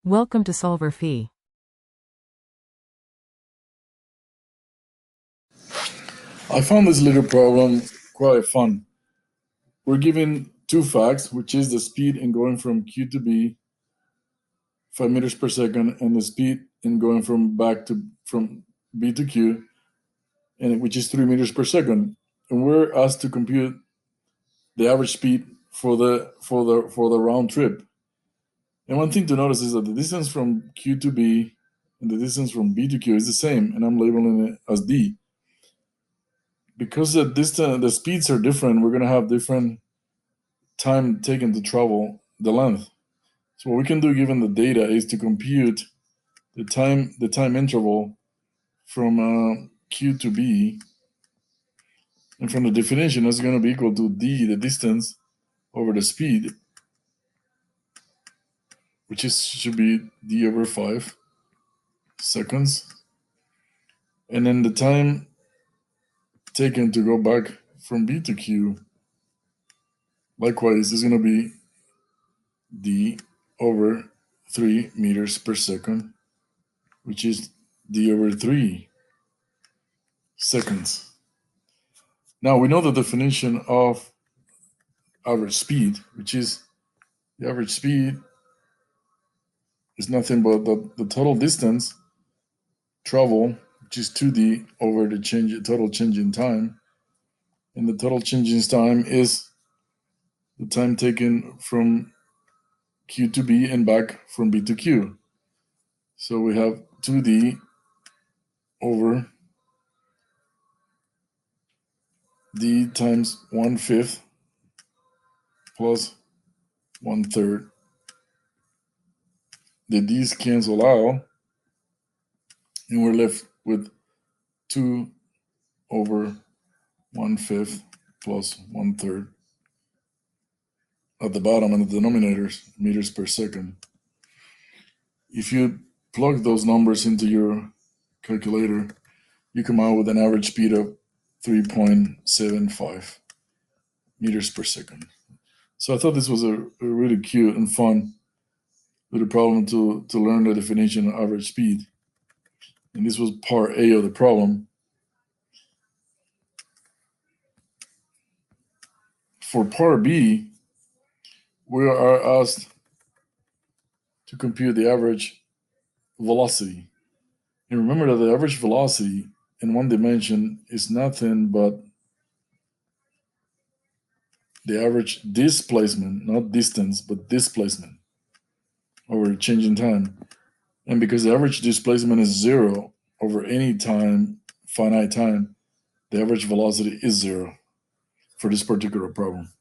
Welcome to solverfy. I found this little problem quite fun. We're given two facts, which is the speed in going from Q to B, 5 meters per second, and the speed in going from B to Q, and which is 3 meters per second. And we're asked to compute the average speed for the round trip. And one thing to notice is that the distance from Q to B and the distance from B to Q is the same, and I'm labeling it as D. Because the speeds are different, we're gonna have different time taken to travel the length. So what we can do given the data is to compute the time interval from Q to B, and from the definition that's going to be equal to D, the distance, over the speed, which should be D over 5 seconds, and then the time taken to go back from B to Q, likewise, is going to be D over 3 meters per second, which is D over 3 seconds. Now we know the definition of average speed, which is the average speed is nothing but the total distance travel, which is 2D over the total change in time. And the total change in time is the time taken from Q to B and back from B to Q. So we have 2D over D times 1/5 plus 1/3. The D's cancel out, and we're left with 2 over 1/5 plus 1/3 at the bottom, and the denominators, meters per second. If you plug those numbers into your calculator, you come out with an average speed of 3.75 meters per second. So I thought this was a really cute and fun little problem to learn the definition of average speed. And this was part A of the problem. For part B, we are asked to compute the average velocity. And remember that the average velocity in one dimension is nothing but the average displacement, not distance, but displacement over change in time. And because the average displacement is 0 over any time, finite time, the average velocity is 0 for this particular problem.